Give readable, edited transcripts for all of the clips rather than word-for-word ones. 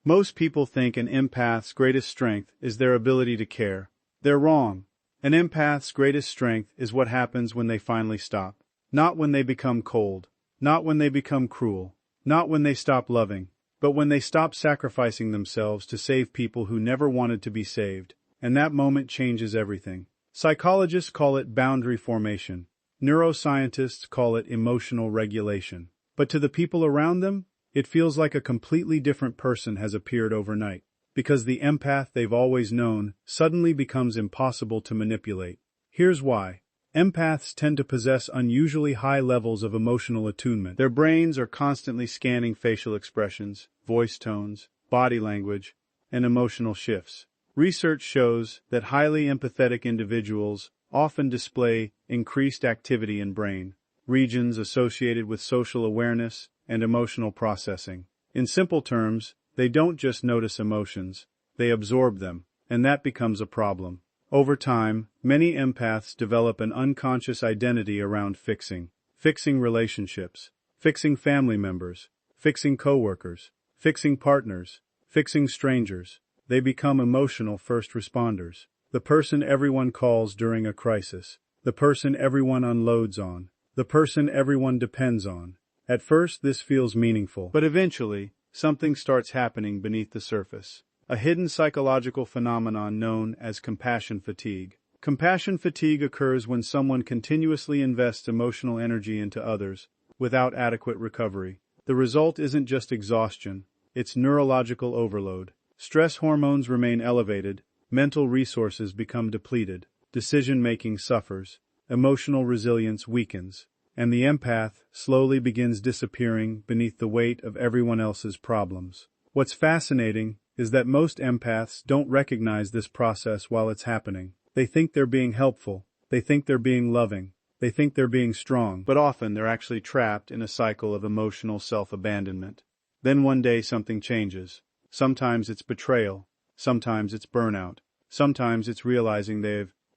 Most people think an empath's greatest strength is their ability to care. They're wrong. An empath's greatest strength is what happens when they finally stop. Not when they become cold. Not when they become cruel. Not when they stop loving. But when they stop sacrificing themselves to save people who never wanted to be saved. And that moment changes everything. Psychologists call it boundary formation. Neuroscientists call it emotional regulation. But to the people around them, it feels like a completely different person has appeared overnight. Because the empath they've always known suddenly becomes impossible to manipulate. Here's why. Empaths tend to possess unusually high levels of emotional attunement. Their brains are constantly scanning facial expressions, voice tones, body language, and emotional shifts. Research shows that highly empathetic individuals often display increased activity in brain regions associated with social awareness and emotional processing. In simple terms, they don't just notice emotions, they absorb them, and that becomes a problem. Over time, many empaths develop an unconscious identity around fixing relationships, fixing family members, fixing coworkers, fixing partners, fixing strangers. They become emotional first responders. The person everyone calls during a crisis, the person everyone unloads on, the person everyone depends on. At first this feels meaningful, but eventually, something starts happening beneath the surface. A hidden psychological phenomenon known as compassion fatigue. Compassion fatigue occurs when someone continuously invests emotional energy into others, without adequate recovery. The result isn't just exhaustion, it's neurological overload. Stress hormones remain elevated, mental resources become depleted, decision-making suffers, emotional resilience weakens, and the empath slowly begins disappearing beneath the weight of everyone else's problems. What's fascinating is that most empaths don't recognize this process while it's happening. They think they're being helpful, they think they're being loving, they think they're being strong, but often they're actually trapped in a cycle of emotional self-abandonment. Then one day something changes. Sometimes it's betrayal, sometimes it's burnout, sometimes it's realizing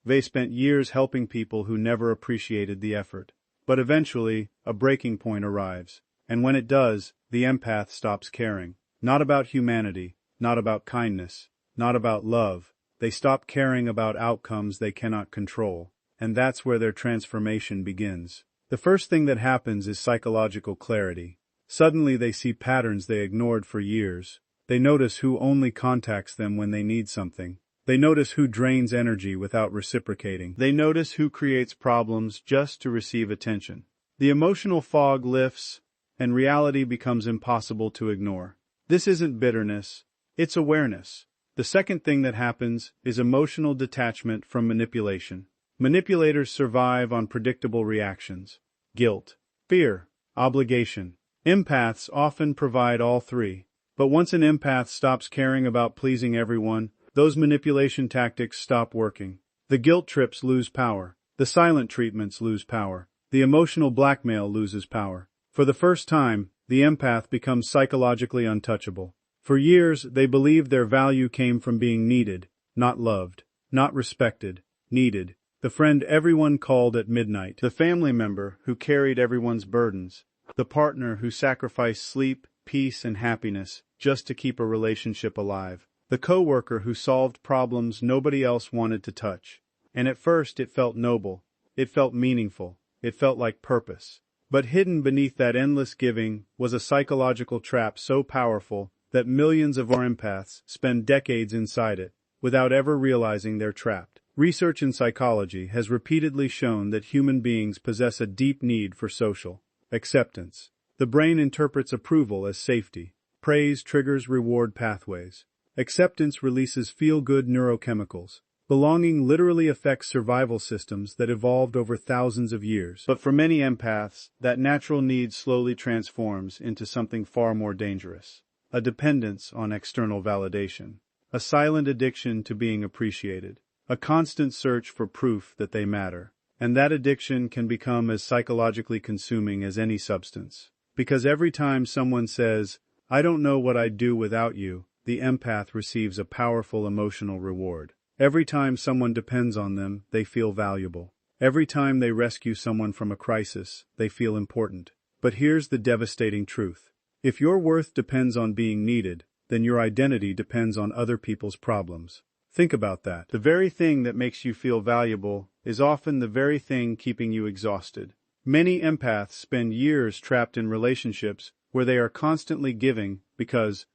they spent years helping people who never appreciated the effort. But eventually, a breaking point arrives, and when it does, the empath stops caring. Not about humanity, not about kindness, not about love. They stop caring about outcomes they cannot control, and that's where their transformation begins. The first thing that happens is psychological clarity. Suddenly they see patterns they ignored for years. They notice who only contacts them when they need something. They notice who drains energy without reciprocating. They notice who creates problems just to receive attention. The emotional fog lifts, and reality becomes impossible to ignore. This isn't bitterness, it's awareness. The second thing that happens is emotional detachment from manipulation. Manipulators survive on predictable reactions: guilt, fear, obligation. Empaths often provide all three. But once an empath stops caring about pleasing everyone, those manipulation tactics stop working. The guilt trips lose power. The silent treatments lose power. The emotional blackmail loses power. For the first time, the empath becomes psychologically untouchable. For years, they believed their value came from being needed, not loved, not respected, needed. The friend everyone called at midnight. The family member who carried everyone's burdens. The partner who sacrificed sleep, peace, and happiness just to keep a relationship alive. The coworker who solved problems nobody else wanted to touch. And at first it felt noble. It felt meaningful. It felt like purpose. But hidden beneath that endless giving was a psychological trap so powerful that millions of our empaths spend decades inside it, without ever realizing they're trapped. Research in psychology has repeatedly shown that human beings possess a deep need for social acceptance. The brain interprets approval as safety. Praise triggers reward pathways. Acceptance releases feel-good neurochemicals. Belonging literally affects survival systems that evolved over thousands of years. But for many empaths, that natural need slowly transforms into something far more dangerous. A dependence on external validation. A silent addiction to being appreciated. A constant search for proof that they matter. And that addiction can become as psychologically consuming as any substance. Because every time someone says, "I don't know what I'd do without you," the empath receives a powerful emotional reward. Every time someone depends on them, they feel valuable. Every time they rescue someone from a crisis, they feel important. But here's the devastating truth. If your worth depends on being needed, then your identity depends on other people's problems. Think about that. The very thing that makes you feel valuable is often the very thing keeping you exhausted. Many empaths spend years trapped in relationships where they are constantly giving because,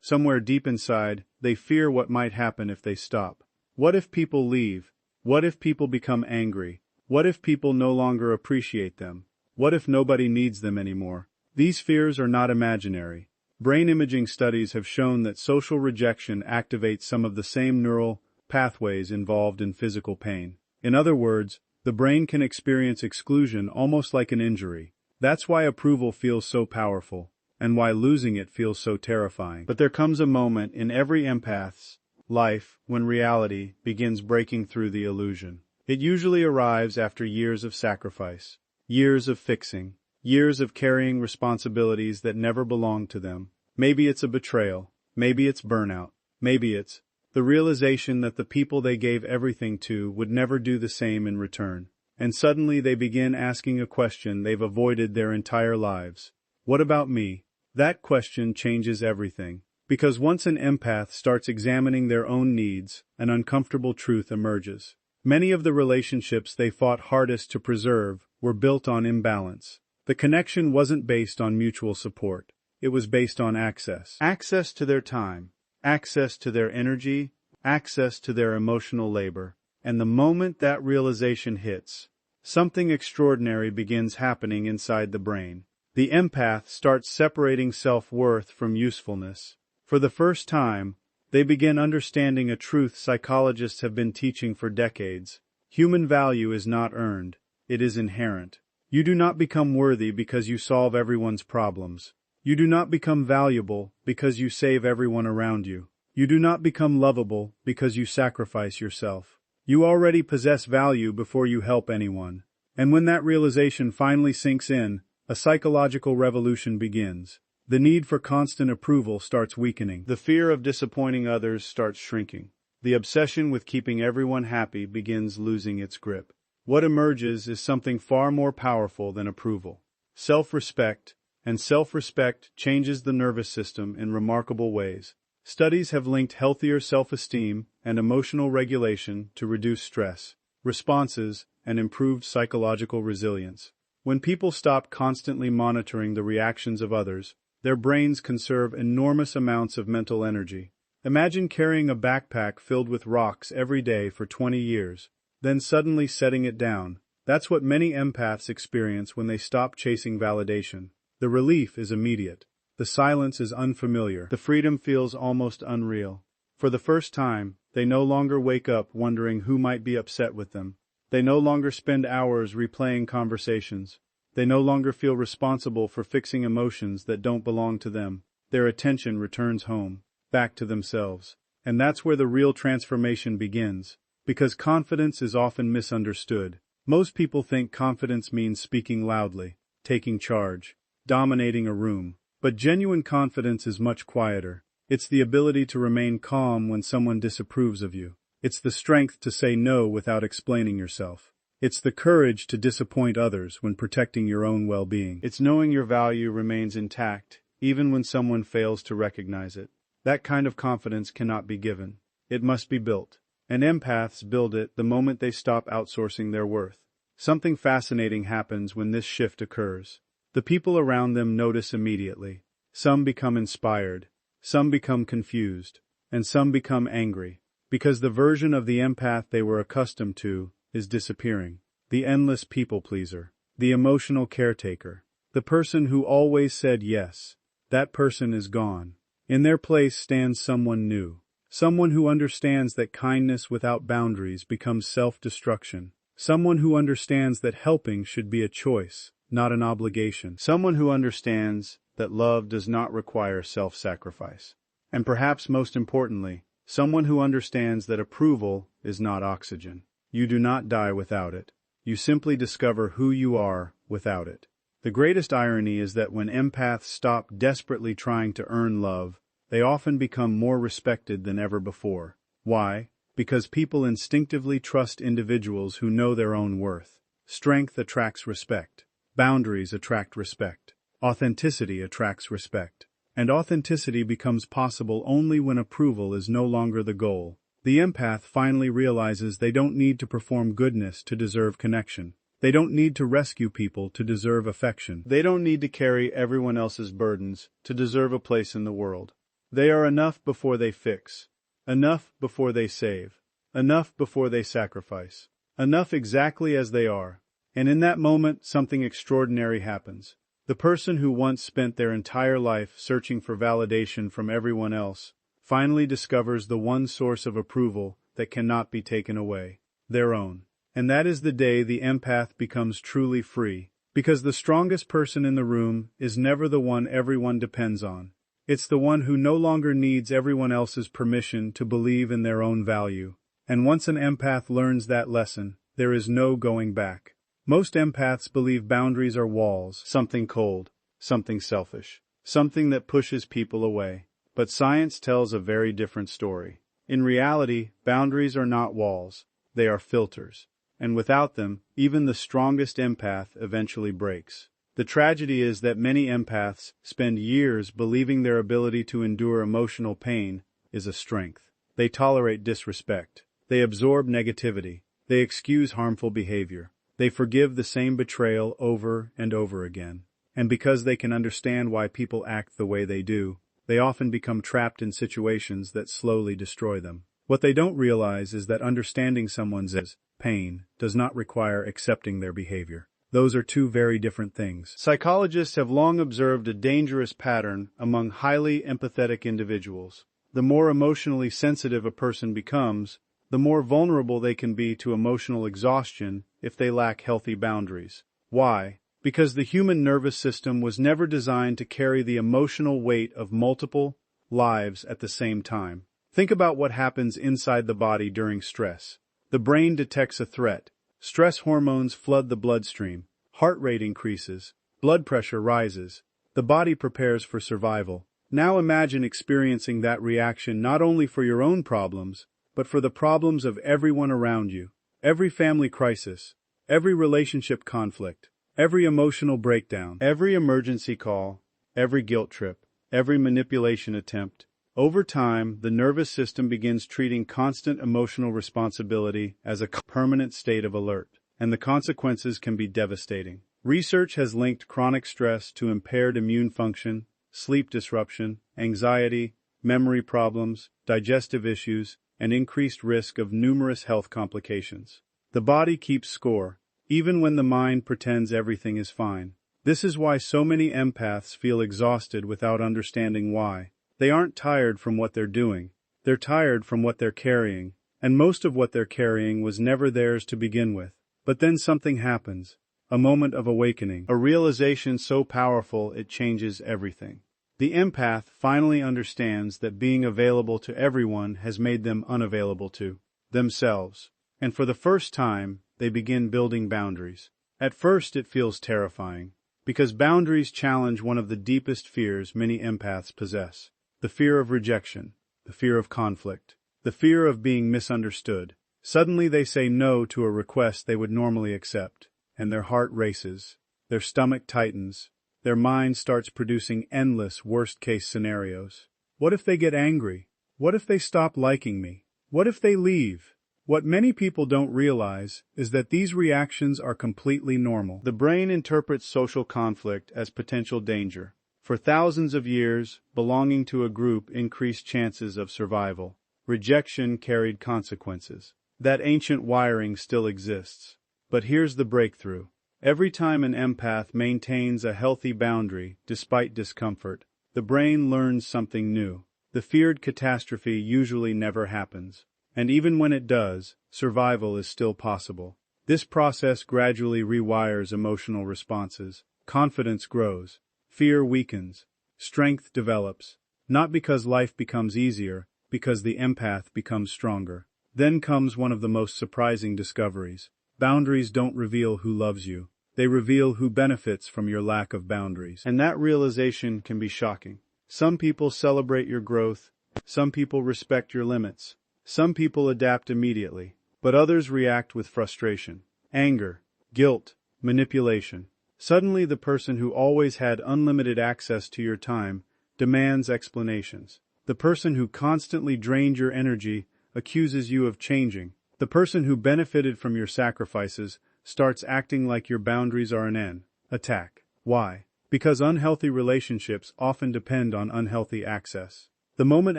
somewhere deep inside, they fear what might happen if they stop. What if people leave? What if people become angry? What if people no longer appreciate them? What if nobody needs them anymore? These fears are not imaginary. Brain imaging studies have shown that social rejection activates some of the same neural pathways involved in physical pain. In other words, the brain can experience exclusion almost like an injury. That's why approval feels so powerful, and why losing it feels so terrifying. But there comes a moment in every empath's life when reality begins breaking through the illusion. It usually arrives after years of sacrifice, years of fixing, years of carrying responsibilities that never belonged to them. Maybe it's a betrayal, maybe it's burnout, maybe it's the realization that the people they gave everything to would never do the same in return. And suddenly they begin asking a question they've avoided their entire lives. What about me? That question changes everything. Because once an empath starts examining their own needs, an uncomfortable truth emerges. Many of the relationships they fought hardest to preserve were built on imbalance. The connection wasn't based on mutual support. It was based on access. Access to their time, access to their energy, access to their emotional labor. And the moment that realization hits, something extraordinary begins happening inside the brain. The empath starts separating self-worth from usefulness. For the first time, they begin understanding a truth psychologists have been teaching for decades. Human value is not earned, it is inherent. You do not become worthy because you solve everyone's problems. You do not become valuable because you save everyone around you. You do not become lovable because you sacrifice yourself. You already possess value before you help anyone. And when that realization finally sinks in, a psychological revolution begins. The need for constant approval starts weakening. The fear of disappointing others starts shrinking. The obsession with keeping everyone happy begins losing its grip. What emerges is something far more powerful than approval. Self-respect, and self-respect changes the nervous system in remarkable ways. Studies have linked healthier self-esteem and emotional regulation to reduce stress responses and improved psychological resilience. When people stop constantly monitoring the reactions of others, their brains conserve enormous amounts of mental energy. Imagine carrying a backpack filled with rocks every day for 20 years, then suddenly setting it down. That's what many empaths experience when they stop chasing validation. The relief is immediate. The silence is unfamiliar. The freedom feels almost unreal. For the first time, they no longer wake up wondering who might be upset with them. They no longer spend hours replaying conversations. They no longer feel responsible for fixing emotions that don't belong to them. Their attention returns home, back to themselves. And that's where the real transformation begins. Because confidence is often misunderstood. Most people think confidence means speaking loudly, taking charge, dominating a room. But genuine confidence is much quieter. It's the ability to remain calm when someone disapproves of you. It's the strength to say no without explaining yourself. It's the courage to disappoint others when protecting your own well-being. It's knowing your value remains intact, even when someone fails to recognize it. That kind of confidence cannot be given. It must be built. And empaths build it the moment they stop outsourcing their worth. Something fascinating happens when this shift occurs. The people around them notice immediately. Some become inspired, some become confused, and some become angry, because the version of the empath they were accustomed to is disappearing. The endless people pleaser, the emotional caretaker, the person who always said yes, that person is gone. In their place stands someone new, someone who understands that kindness without boundaries becomes self-destruction, someone who understands that helping should be a choice, not an obligation. Someone who understands that love does not require self-sacrifice. And perhaps most importantly, someone who understands that approval is not oxygen. You do not die without it. You simply discover who you are without it. The greatest irony is that when empaths stop desperately trying to earn love, they often become more respected than ever before. Why? Because people instinctively trust individuals who know their own worth. Strength attracts respect. Boundaries attract respect. Authenticity attracts respect. And authenticity becomes possible only when approval is no longer the goal. The empath finally realizes they don't need to perform goodness to deserve connection. They don't need to rescue people to deserve affection. They don't need to carry everyone else's burdens to deserve a place in the world. They are enough before they fix. Enough before they save. Enough before they sacrifice. Enough exactly as they are. And in that moment, something extraordinary happens. The person who once spent their entire life searching for validation from everyone else finally discovers the one source of approval that cannot be taken away, their own. And that is the day the empath becomes truly free, because the strongest person in the room is never the one everyone depends on. It's the one who no longer needs everyone else's permission to believe in their own value. And once an empath learns that lesson, there is no going back. Most empaths believe boundaries are walls, something cold, something selfish, something that pushes people away. But science tells a very different story. In reality, boundaries are not walls, they are filters. And without them, even the strongest empath eventually breaks. The tragedy is that many empaths spend years believing their ability to endure emotional pain is a strength. They tolerate disrespect. They absorb negativity. They excuse harmful behavior. They forgive the same betrayal over and over again. And because they can understand why people act the way they do, they often become trapped in situations that slowly destroy them. What they don't realize is that understanding someone's pain does not require accepting their behavior. Those are two very different things. Psychologists have long observed a dangerous pattern among highly empathetic individuals. The more emotionally sensitive a person becomes, the more vulnerable they can be to emotional exhaustion if they lack healthy boundaries. Why? Because the human nervous system was never designed to carry the emotional weight of multiple lives at the same time. Think about what happens inside the body during stress. The brain detects a threat. Stress hormones flood the bloodstream. Heart rate increases. Blood pressure rises. The body prepares for survival. Now imagine experiencing that reaction not only for your own problems, but for the problems of everyone around you. Every family crisis, every relationship conflict, every emotional breakdown, every emergency call, every guilt trip, every manipulation attempt. Over time, the nervous system begins treating constant emotional responsibility as a permanent state of alert, and the consequences can be devastating. Research has linked chronic stress to impaired immune function, sleep disruption, anxiety, memory problems, digestive issues, and increased risk of numerous health complications. The body keeps score, even when the mind pretends everything is fine. This is why so many empaths feel exhausted without understanding why. They aren't tired from what they're doing. They're tired from what they're carrying, and most of what they're carrying was never theirs to begin with. But then something happens, a moment of awakening, a realization so powerful it changes everything. The empath finally understands that being available to everyone has made them unavailable to themselves. And for the first time, they begin building boundaries. At first it feels terrifying, because boundaries challenge one of the deepest fears many empaths possess. The fear of rejection, the fear of conflict, the fear of being misunderstood. Suddenly they say no to a request they would normally accept, and their heart races, their stomach tightens, their mind starts producing endless worst-case scenarios. What if they get angry? What if they stop liking me? What if they leave? What many people don't realize is that these reactions are completely normal. The brain interprets social conflict as potential danger. For thousands of years, belonging to a group increased chances of survival. Rejection carried consequences. That ancient wiring still exists. But here's the breakthrough. Every time an empath maintains a healthy boundary despite discomfort, the brain learns something new. The feared catastrophe usually never happens. And even when it does, survival is still possible. This process gradually rewires emotional responses. Confidence grows. Fear weakens. Strength develops. Not because life becomes easier, because the empath becomes stronger. Then comes one of the most surprising discoveries. Boundaries don't reveal who loves you. They reveal who benefits from your lack of boundaries. And that realization can be shocking. Some people celebrate your growth. Some people respect your limits. Some people adapt immediately. But others react with frustration, anger, guilt, manipulation. Suddenly the person who always had unlimited access to your time demands explanations. The person who constantly drained your energy accuses you of changing. The person who benefited from your sacrifices starts acting like your boundaries are an attack. Why? Because unhealthy relationships often depend on unhealthy access. The moment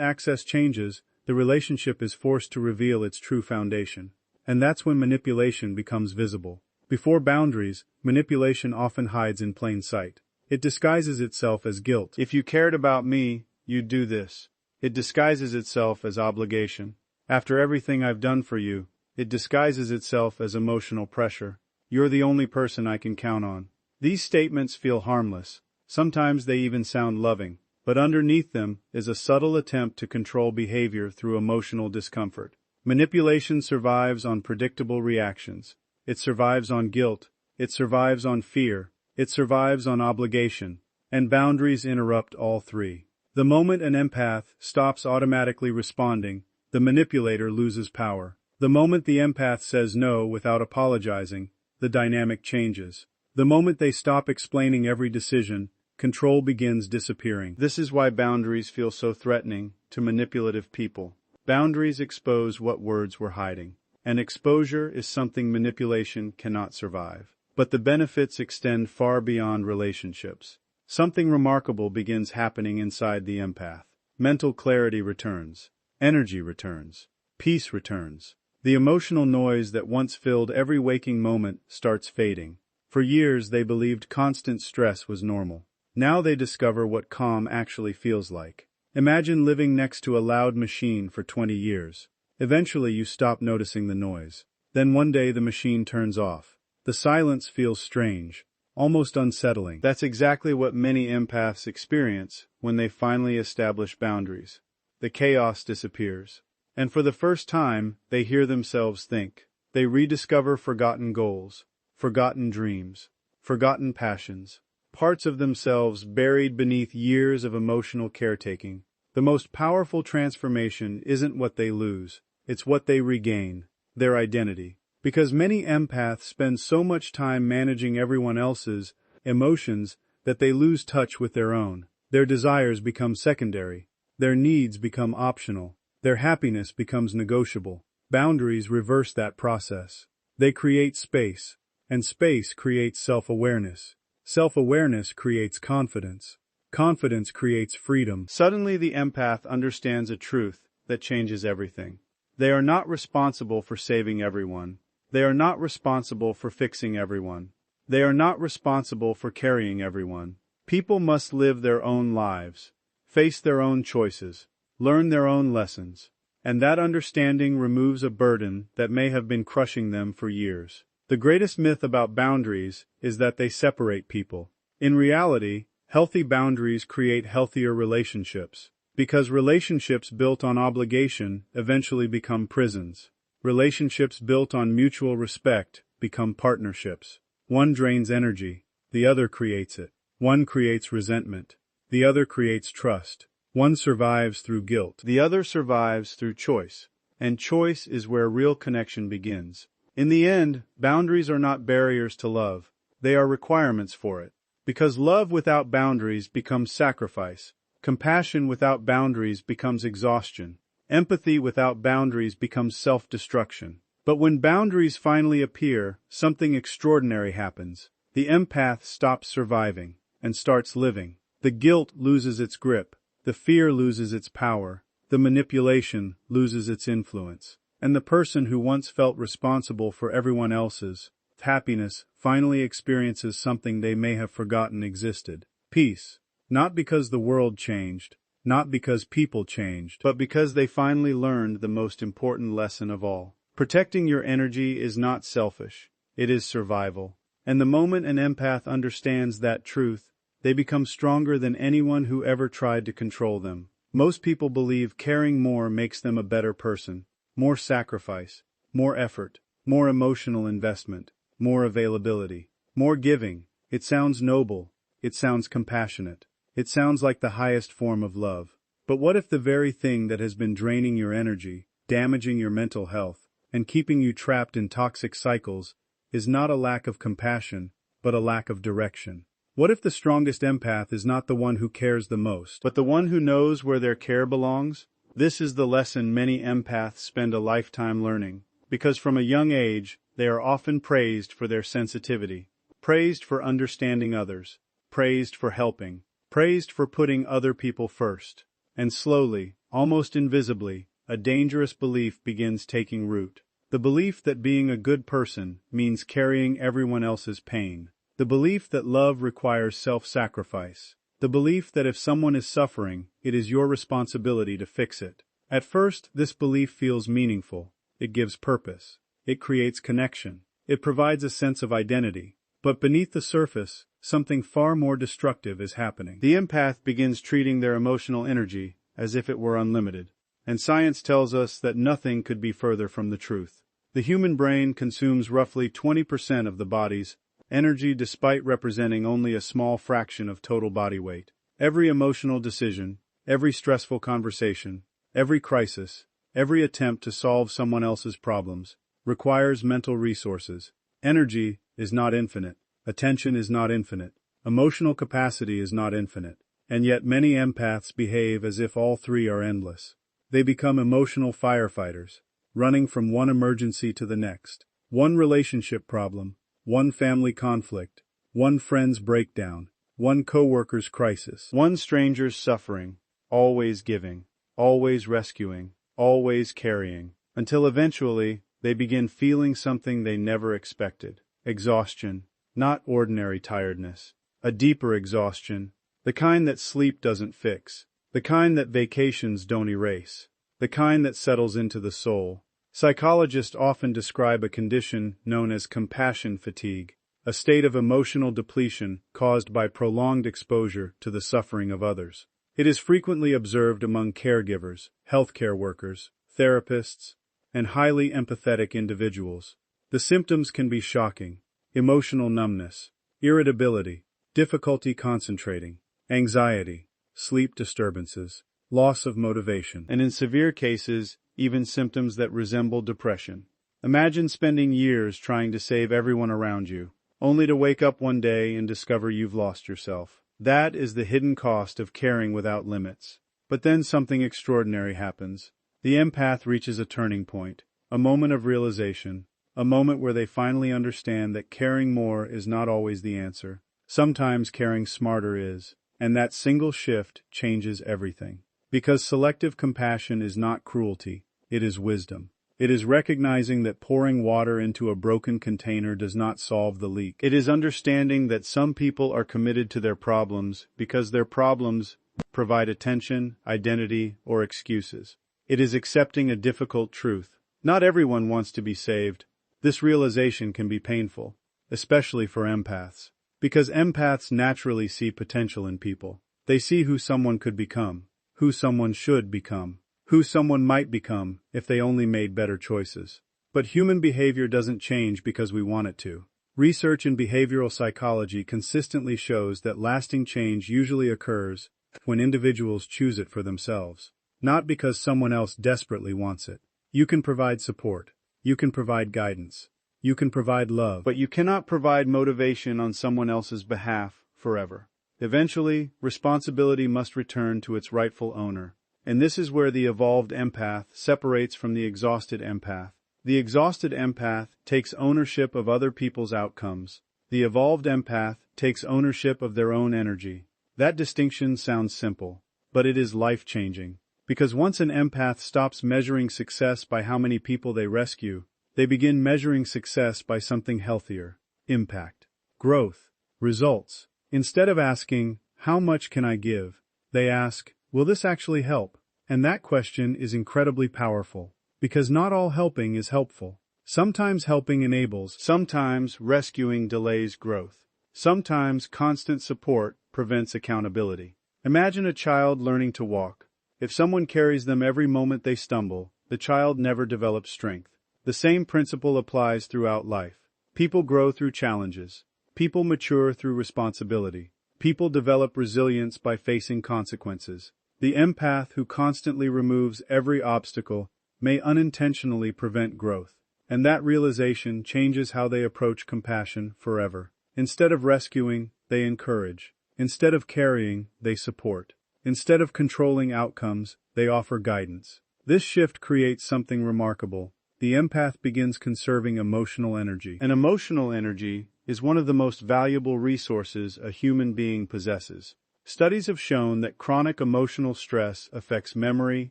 access changes, the relationship is forced to reveal its true foundation. And that's when manipulation becomes visible. Before boundaries, manipulation often hides in plain sight. It disguises itself as guilt. If you cared about me, you'd do this. It disguises itself as obligation. After everything I've done for you, it disguises itself as emotional pressure. You're the only person I can count on. These statements feel harmless. Sometimes they even sound loving. But underneath them is a subtle attempt to control behavior through emotional discomfort. Manipulation survives on predictable reactions. It survives on guilt. It survives on fear. It survives on obligation. And boundaries interrupt all three. The moment an empath stops automatically responding, the manipulator loses power. The moment the empath says no without apologizing, the dynamic changes. The moment they stop explaining every decision, control begins disappearing. This is why boundaries feel so threatening to manipulative people. Boundaries expose what words were hiding. And exposure is something manipulation cannot survive. But the benefits extend far beyond relationships. Something remarkable begins happening inside the empath. Mental clarity returns. Energy returns. Peace returns. The emotional noise that once filled every waking moment starts fading. For years they believed constant stress was normal. Now they discover what calm actually feels like. Imagine living next to a loud machine for 20 years. Eventually you stop noticing the noise. Then one day the machine turns off. The silence feels strange, almost unsettling. That's exactly what many empaths experience when they finally establish boundaries. The chaos disappears. And for the first time, they hear themselves think. They rediscover forgotten goals, forgotten dreams, forgotten passions, parts of themselves buried beneath years of emotional caretaking. The most powerful transformation isn't what they lose, it's what they regain, their identity. Because many empaths spend so much time managing everyone else's emotions that they lose touch with their own. Their desires become secondary. Their needs become optional. Their happiness becomes negotiable. Boundaries reverse that process. They create space, and space creates self-awareness. Self-awareness creates confidence. Confidence creates freedom. Suddenly the empath understands a truth that changes everything. They are not responsible for saving everyone. They are not responsible for fixing everyone. They are not responsible for carrying everyone. People must live their own lives, face their own choices, learn their own lessons. And that understanding removes a burden that may have been crushing them for years. The greatest myth about boundaries is that they separate people. In reality, healthy boundaries create healthier relationships. Because relationships built on obligation eventually become prisons. Relationships built on mutual respect become partnerships. One drains energy, the other creates it. One creates resentment, the other creates trust. One survives through guilt, the other survives through choice. And choice is where real connection begins. In the end, boundaries are not barriers to love. They are requirements for it. Because love without boundaries becomes sacrifice. Compassion without boundaries becomes exhaustion. Empathy without boundaries becomes self-destruction. But when boundaries finally appear, something extraordinary happens. The empath stops surviving and starts living. The guilt loses its grip. The fear loses its power. The manipulation loses its influence. And the person who once felt responsible for everyone else's happiness finally experiences something they may have forgotten existed. Peace. Not because the world changed, not because people changed, but because they finally learned the most important lesson of all. Protecting your energy is not selfish, it is survival. And the moment an empath understands that truth, they become stronger than anyone who ever tried to control them. Most people believe caring more makes them a better person. More sacrifice, more effort, more emotional investment, more availability, more giving. It sounds noble, it sounds compassionate. It sounds like the highest form of love. But what if the very thing that has been draining your energy, damaging your mental health, and keeping you trapped in toxic cycles is not a lack of compassion, but a lack of direction? What if the strongest empath is not the one who cares the most, but the one who knows where their care belongs? This is the lesson many empaths spend a lifetime learning, because from a young age, they are often praised for their sensitivity, praised for understanding others, praised for helping, praised for putting other people first. And slowly, almost invisibly, a dangerous belief begins taking root. The belief that being a good person means carrying everyone else's pain. The belief that love requires self-sacrifice. The belief that if someone is suffering, it is your responsibility to fix it. At first, this belief feels meaningful. It gives purpose. It creates connection. It provides a sense of identity. But beneath the surface, something far more destructive is happening. The empath begins treating their emotional energy as if it were unlimited. And science tells us that nothing could be further from the truth. The human brain consumes roughly 20% of the body's energy despite representing only a small fraction of total body weight. Every emotional decision, every stressful conversation, every crisis, every attempt to solve someone else's problems requires mental resources. Energy is not infinite. Attention is not infinite. Emotional capacity is not infinite. And yet many empaths behave as if all three are endless. They become emotional firefighters, running from one emergency to the next. One relationship problem, one family conflict, one friend's breakdown, one coworker's crisis, one stranger's suffering, always giving, always rescuing, always carrying, until eventually they begin feeling something they never expected. Exhaustion, not ordinary tiredness. A deeper exhaustion, the kind that sleep doesn't fix. The kind that vacations don't erase. The kind that settles into the soul. Psychologists often describe a condition known as compassion fatigue, a state of emotional depletion caused by prolonged exposure to the suffering of others. It is frequently observed among caregivers, healthcare workers, therapists, and highly empathetic individuals. The symptoms can be shocking: emotional numbness, irritability, difficulty concentrating, anxiety, sleep disturbances, loss of motivation, and in severe cases, even symptoms that resemble depression. Imagine spending years trying to save everyone around you, only to wake up one day and discover you've lost yourself. That is the hidden cost of caring without limits. But then something extraordinary happens. The empath reaches a turning point, a moment of realization, a moment where they finally understand that caring more is not always the answer. Sometimes caring smarter is. And that single shift changes everything. Because selective compassion is not cruelty, it is wisdom. It is recognizing that pouring water into a broken container does not solve the leak. It is understanding that some people are committed to their problems because their problems provide attention, identity, or excuses. It is accepting a difficult truth. Not everyone wants to be saved. This realization can be painful, especially for empaths. Because empaths naturally see potential in people. They see who someone could become, who someone should become, who someone might become if they only made better choices. But human behavior doesn't change because we want it to. Research in behavioral psychology consistently shows that lasting change usually occurs when individuals choose it for themselves, not because someone else desperately wants it. You can provide support. You can provide guidance. You can provide love, but you cannot provide motivation on someone else's behalf forever. Eventually, responsibility must return to its rightful owner. And this is where the evolved empath separates from the exhausted empath. The exhausted empath takes ownership of other people's outcomes. The evolved empath takes ownership of their own energy. That distinction sounds simple, but it is life-changing. Because once an empath stops measuring success by how many people they rescue, they begin measuring success by something healthier: impact, growth, results. Instead of asking, "How much can I give?" they ask, "Will this actually help?" And that question is incredibly powerful, because not all helping is helpful. Sometimes helping enables, sometimes rescuing delays growth. Sometimes constant support prevents accountability. Imagine a child learning to walk. If someone carries them every moment they stumble, the child never develops strength. The same principle applies throughout life. People grow through challenges. People mature through responsibility. People develop resilience by facing consequences. The empath who constantly removes every obstacle may unintentionally prevent growth. And that realization changes how they approach compassion forever. Instead of rescuing, they encourage. Instead of carrying, they support. Instead of controlling outcomes, they offer guidance. This shift creates something remarkable. The empath begins conserving emotional energy. And emotional energy is one of the most valuable resources a human being possesses. Studies have shown that chronic emotional stress affects memory,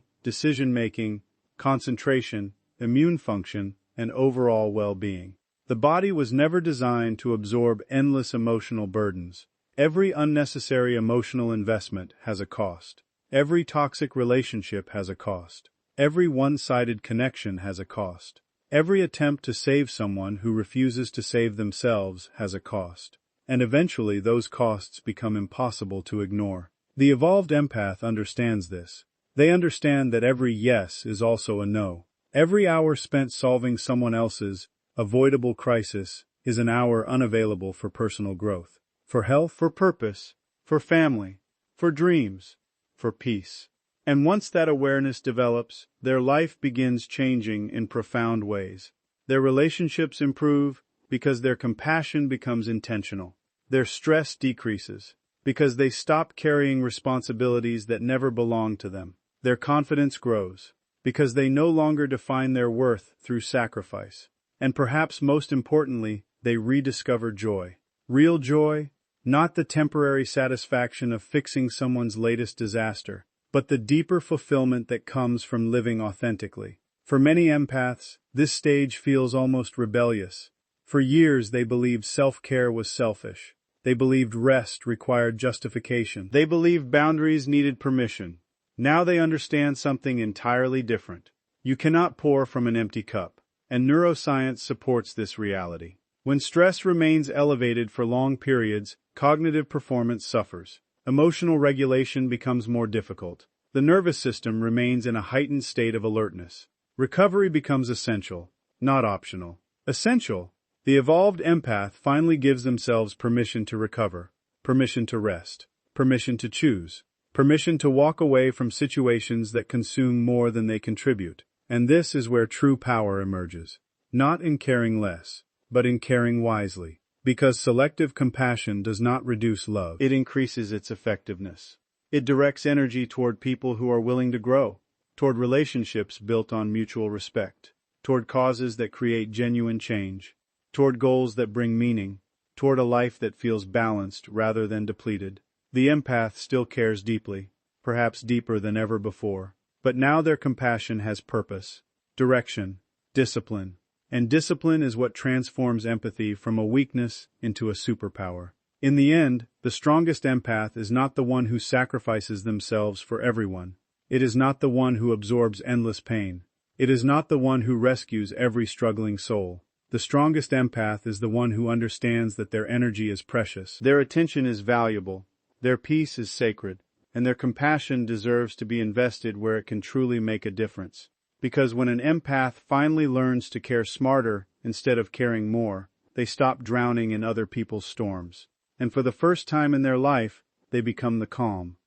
decision-making, concentration, immune function, and overall well-being. The body was never designed to absorb endless emotional burdens. Every unnecessary emotional investment has a cost. Every toxic relationship has a cost. Every one-sided connection has a cost. Every attempt to save someone who refuses to save themselves has a cost. And eventually those costs become impossible to ignore. The evolved empath understands this. They understand that every yes is also a no. Every hour spent solving someone else's avoidable crisis is an hour unavailable for personal growth, for health, for purpose, for family, for dreams, for peace. And once that awareness develops, their life begins changing in profound ways. Their relationships improve because their compassion becomes intentional. Their stress decreases because they stop carrying responsibilities that never belonged to them. Their confidence grows because they no longer define their worth through sacrifice. And perhaps most importantly, they rediscover joy. Real joy, not the temporary satisfaction of fixing someone's latest disaster, but the deeper fulfillment that comes from living authentically. For many empaths, this stage feels almost rebellious. For years they believed self-care was selfish. They believed rest required justification. They believed boundaries needed permission. Now they understand something entirely different. You cannot pour from an empty cup. And neuroscience supports this reality. When stress remains elevated for long periods, cognitive performance suffers. Emotional regulation becomes more difficult. The nervous system remains in a heightened state of alertness. Recovery becomes essential, not optional. Essential. The evolved empath finally gives themselves permission to recover, permission to rest, permission to choose, permission to walk away from situations that consume more than they contribute. And this is where true power emerges. Not in caring less, but in caring wisely. Because selective compassion does not reduce love. It increases its effectiveness. It directs energy toward people who are willing to grow, toward relationships built on mutual respect, toward causes that create genuine change, toward goals that bring meaning, toward a life that feels balanced rather than depleted. The empath still cares deeply, perhaps deeper than ever before. But now their compassion has purpose, direction, discipline. And discipline is what transforms empathy from a weakness into a superpower. In the end, the strongest empath is not the one who sacrifices themselves for everyone. It is not the one who absorbs endless pain. It is not the one who rescues every struggling soul. The strongest empath is the one who understands that their energy is precious, their attention is valuable, their peace is sacred, and their compassion deserves to be invested where it can truly make a difference. Because when an empath finally learns to care smarter instead of caring more, they stop drowning in other people's storms. And for the first time in their life, they become the calm,